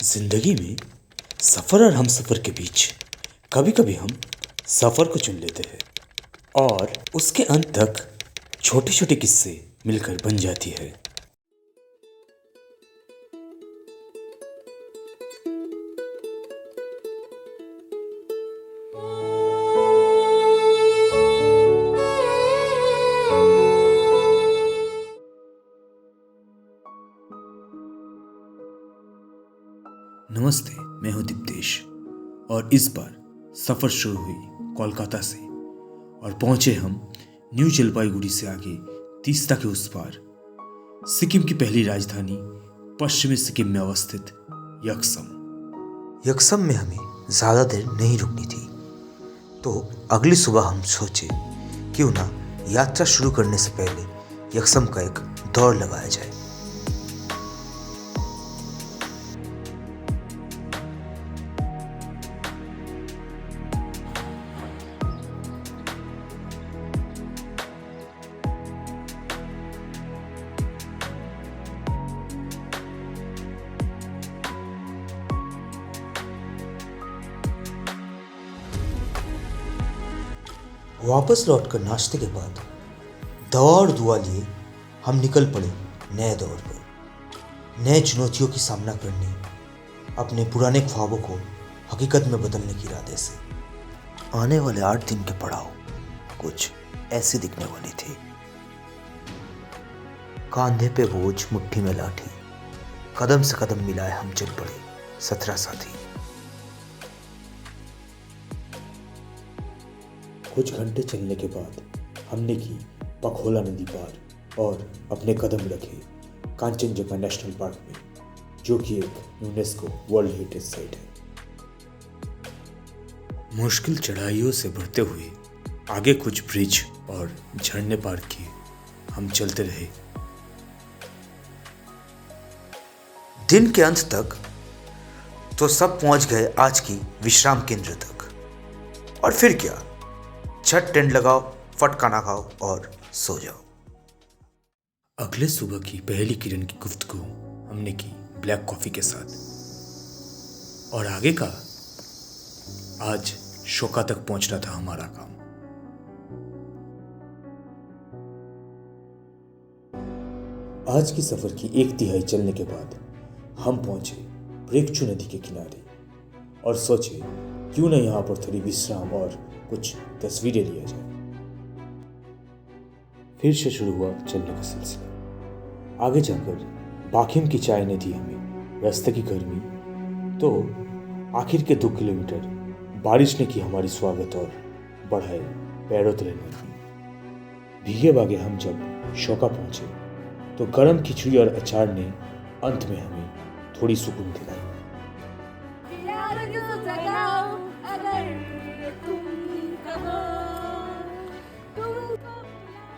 जिंदगी में सफ़र और हमसफ़र के बीच कभी कभी हम सफ़र को चुन लेते हैं और उसके अंत तक छोटे छोटे किस्से मिलकर बन जाती है। नमस्ते, मैं हूं दीप्तेश और इस बार सफ़र शुरू हुई कोलकाता से और पहुंचे हम न्यू जलपाईगुड़ी से आगे तीस्ता के उस पार सिक्किम की पहली राजधानी पश्चिमी सिक्किम में अवस्थित यक्सम में हमें ज़्यादा देर नहीं रुकनी थी, तो अगली सुबह हम सोचे क्यों ना यात्रा शुरू करने से पहले यक्सम का एक दौड़ लगाया जाए। वापस लौटकर नाश्ते के बाद दवा और दुआ लिए हम निकल पड़े नए दौर पर, नए चुनौतियों की सामना करने, अपने पुराने ख्वाबों को हकीकत में बदलने के इरादे से। आने वाले 8 दिन के पड़ाव कुछ ऐसे दिखने वाले थे। कांधे पे बोझ, मुट्ठी में लाठी, कदम से कदम मिलाए हम चल पड़े 17 साथी। कुछ घंटे चलने के बाद हमने की पखोला नदी पार और अपने कदम रखे कांचनजंगा नेशनल पार्क में, जो कि एक यूनेस्को वर्ल्ड हेरिटेज साइट है। मुश्किल चढ़ाइयों से बढ़ते हुए आगे कुछ ब्रिज और झरने पार किए हम चलते रहे। दिन के अंत तक तो सब पहुंच गए आज की विश्राम केंद्र तक, और फिर क्या, छत टेंट लगाओ, फट खाना खाओ और सो जाओ। अगले सुबह की पहली किरण की गुफ्तगू हमने की ब्लैक कॉफी के साथ, और आगे का आज शोका तक पहुंचना था हमारा काम। आज की सफर की 1/3 चलने के बाद हम पहुंचे ब्रेकचू नदी के किनारे और सोचे क्यों न यहाँ पर थोड़ी विश्राम और कुछ तस्वीरें लिया जाए। फिर से शुरू हुआ चलने का सिलसिला। आगे जाकर बाखिम की चाय ने दी हमें रास्ते की गर्मी, तो आखिर के 2 किलोमीटर बारिश ने की हमारी स्वागत और बढ़ाए पैरों तले नरमी। भीगे भागे हम जब शोका पहुंचे तो गर्म खिचड़ी और अचार ने अंत में हमें थोड़ी सुकून दिलाई।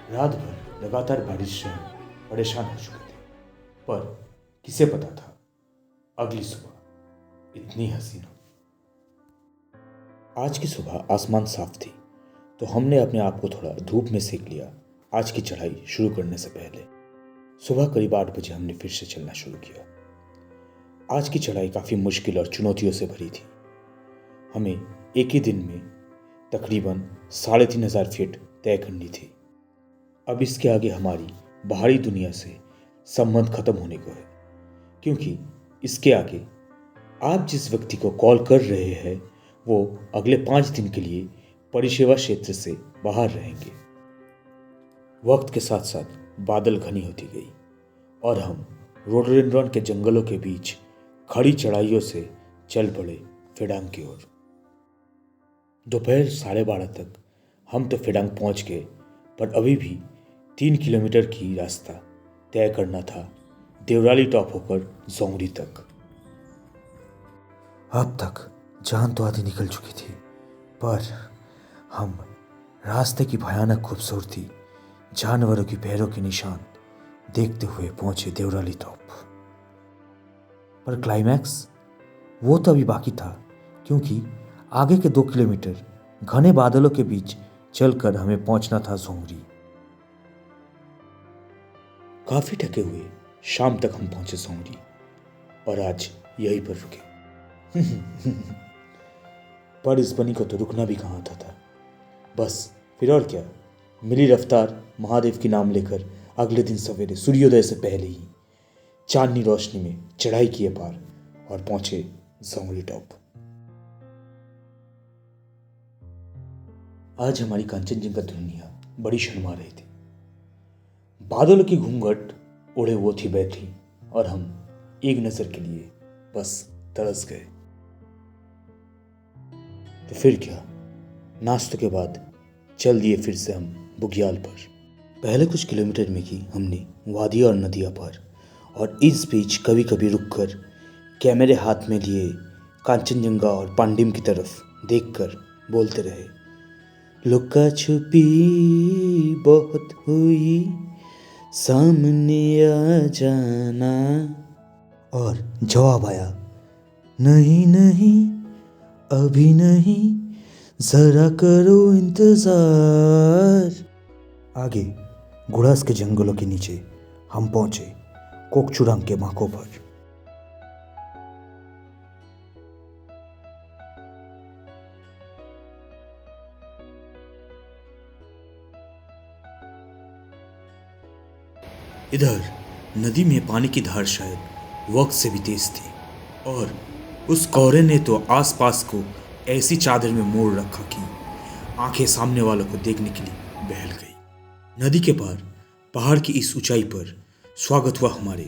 रात भर लगातार बारिश से हम परेशान हो चुके थे, पर किसे पता था अगली सुबह इतनी हसीन हो। आज की सुबह आसमान साफ थी, तो हमने अपने आप को थोड़ा धूप में सेक लिया। आज की चढ़ाई शुरू करने से पहले सुबह करीब 8 बजे हमने फिर से चलना शुरू किया। आज की चढ़ाई काफ़ी मुश्किल और चुनौतियों से भरी थी। हमें एक ही दिन में तकरीबन 3500 फीट तय करनी थी। अब इसके आगे हमारी बाहरी दुनिया से संबंध खत्म होने को है, क्योंकि इसके आगे आप जिस व्यक्ति को कॉल कर रहे हैं वो अगले 5 दिन के लिए परिसेवा क्षेत्र से बाहर रहेंगे। वक्त के साथ साथ बादल घनी होती गई और हम रोडोडेंड्रॉन के जंगलों के बीच खड़ी चढ़ाइयों से चल पड़े फेडांग की ओर। दोपहर 12:30 तक हम तो फेडांग पहुंच गए, पर अभी भी 3 किलोमीटर की रास्ता तय करना था देवराली टॉप होकर जोंगरी तक। अब तक जान तो आधी निकल चुकी थी, पर हम रास्ते की भयानक खूबसूरती, जानवरों की पैरों के निशान देखते हुए पहुंचे देवराली टॉप। पर क्लाइमैक्स वो तो अभी बाकी था, क्योंकि आगे के 2 किलोमीटर घने बादलों के बीच चलकर हमें पहुंचना था जोंगरी। काफी थके हुए शाम तक हम पहुंचे जोंगरी, और आज यहीं पर रुके। पर इस बनी को तो रुकना भी कहाँ था। बस फिर और क्या, मिली रफ्तार महादेव की नाम लेकर अगले दिन सवेरे सूर्योदय से पहले ही चांदनी रोशनी में चढ़ाई किए पार और पहुंचे जोंगली टॉप। आज हमारी कांचनजंगा दुनिया बड़ी शर्मा रही थी। बादलों की घूंघट ओढ़े वो थी बैठी और हम एक नजर के लिए बस तरस गए। तो फिर क्या, नाश्ते के बाद चल दिए फिर से हम बुग्याल पर। पहले कुछ किलोमीटर में की हमने वादियाँ और नदियाँ पार, और इस बीच कभी कभी रुककर कैमरे हाथ में लिए कांचनजंगा और पांडिम की तरफ देखकर बोलते रहे, लुका छुपी बहुत हुई, सामने आ जाना। और जवाब आया, नहीं नहीं अभी नहीं, जरा करो इंतजार। आगे गुड़ास के जंगलों के नीचे हम पहुंचे कोकचुरांग के बांकों पर। इधर नदी में पानी की धार शायद वक्त से भी तेज थी, और उस कोहरे ने तो आसपास को ऐसी चादर में मोड़ रखा कि आंखें सामने वालों को देखने के लिए बहल गई। नदी के पार पहाड़ की इस ऊंचाई पर स्वागत हुआ हमारे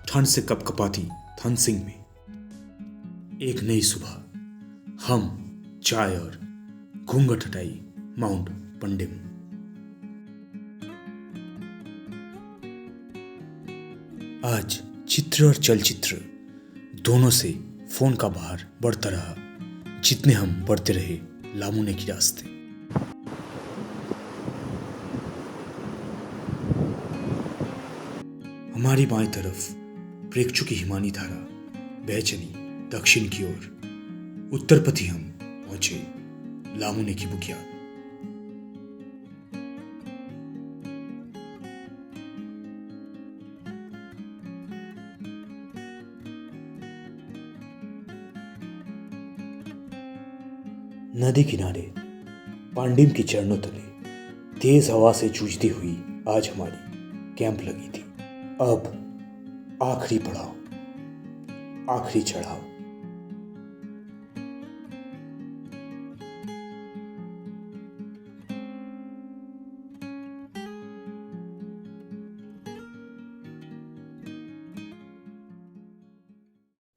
ठंड से कपकपाती थनसिंग में। एक नई सुबह, हम चाय और घूंघट हटाई माउंट पंडिम। आज चित्र और चलचित्र दोनों से फोन का भार बढ़ता रहा जितने हम बढ़ते रहे लामुने की रास्ते। हमारी बाएं तरफ प्रेक्षु की हिमानी धारा बह चली दक्षिण की ओर। उत्तर पथी हम पहुंचे लामुने की बुग्याल। नदी किनारे पांडिम की चरणों तले तेज हवा से जूझती हुई आज हमारी कैंप लगी थी। अब आखिरी पड़ाव, आखिरी चढ़ाव।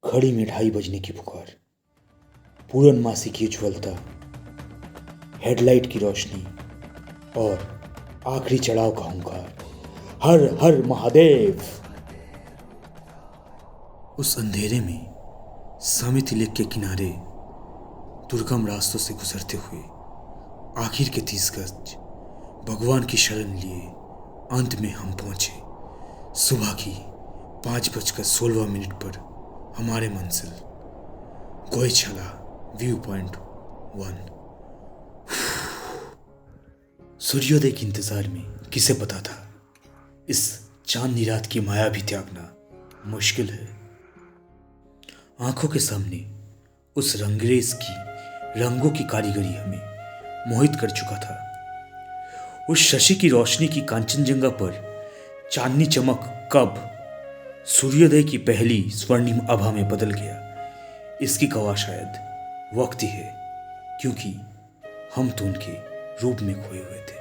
घड़ी में 2:30 बजने की पुकार, पूरनमासी की उज्ज्वलता, हेडलाइट की रोशनी और आखिरी चढ़ाव का हुंकार, हर हर महादेव। उस अंधेरे में समिति लेक के किनारे दुर्गम रास्तों से गुजरते हुए आखिर के 30 गज भगवान की शरण लिए अंत में हम पहुंचे सुबह की 5:16 पर हमारे मंजिल गोयछला व्यू पॉइंट 1। सूर्योदय के इंतजार में किसे पता था इस चांदनी रात की माया भी त्यागना मुश्किल है। आंखों के सामने उस रंगरेज की रंगों की कारीगरी हमें मोहित कर चुका था। उस शशि की रोशनी की कांचनजंगा पर चांदनी चमक कब सूर्योदय की पहली स्वर्णिम आभा में बदल गया, इसकी गवाह शायद वक्त ही है, क्योंकि हम तो उनके रूप में खोए हुए थे।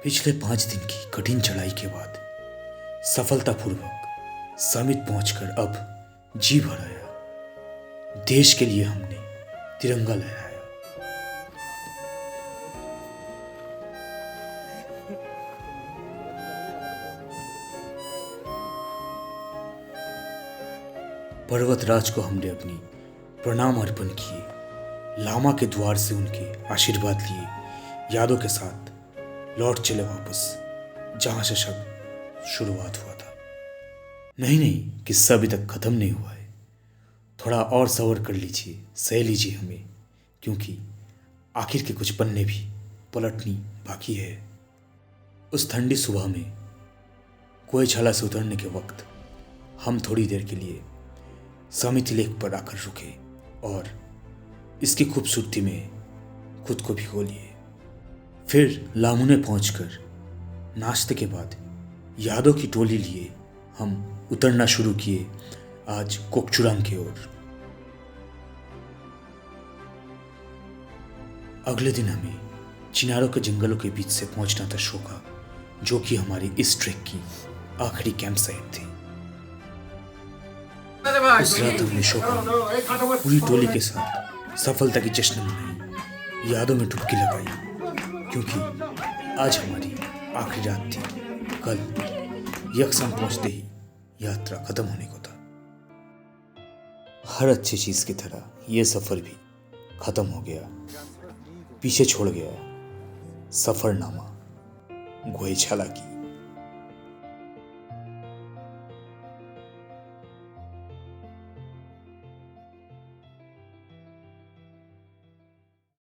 पिछले 5 दिन की कठिन चढ़ाई के बाद सफलतापूर्वक समिट पहुंचकर अब जी भर आया। देश के लिए हमने तिरंगा लहराया। पर्वतराज को हमने अपनी प्रणाम अर्पण किए। लामा के द्वार से उनके आशीर्वाद लिए यादों के साथ लौट चले वापस, जहां से शब्द शुरुआत हुआ था। नहीं, किस्सा अभी तक खत्म नहीं हुआ है। थोड़ा और सब्र कर लीजिए, सह लीजिए हमें, क्योंकि आखिर के पन्ने पन्ने भी पलटनी बाकी है। उस ठंडी सुबह में गोयछाला से उतरने के वक्त हम थोड़ी देर के लिए सामिति लेक पर आकर रुके और इसकी खूबसूरती में खुद को भिगो लिए। फिर लामुने पहुंचकर नाश्ते के बाद यादों की टोली लिए हम उतरना शुरू किए आज कोकचुरांग की ओर। अगले दिन हमें चिनारों के जंगलों के बीच से पहुंचना था शोका, जो कि हमारी इस ट्रैक की आखिरी कैंप साइट थी। उस रात हमने शोका पूरी टोली के साथ सफलता की जश्न मनाई, यादों में डुबकी लगाई, क्योंकि आज हमारी आखिरी रात थी। कल यकसम पहुंचते ही यात्रा खत्म होने को था। हर अच्छी चीज की तरह यह सफर भी खत्म हो गया। पीछे छोड़ गया सफरनामा गोएछाला की।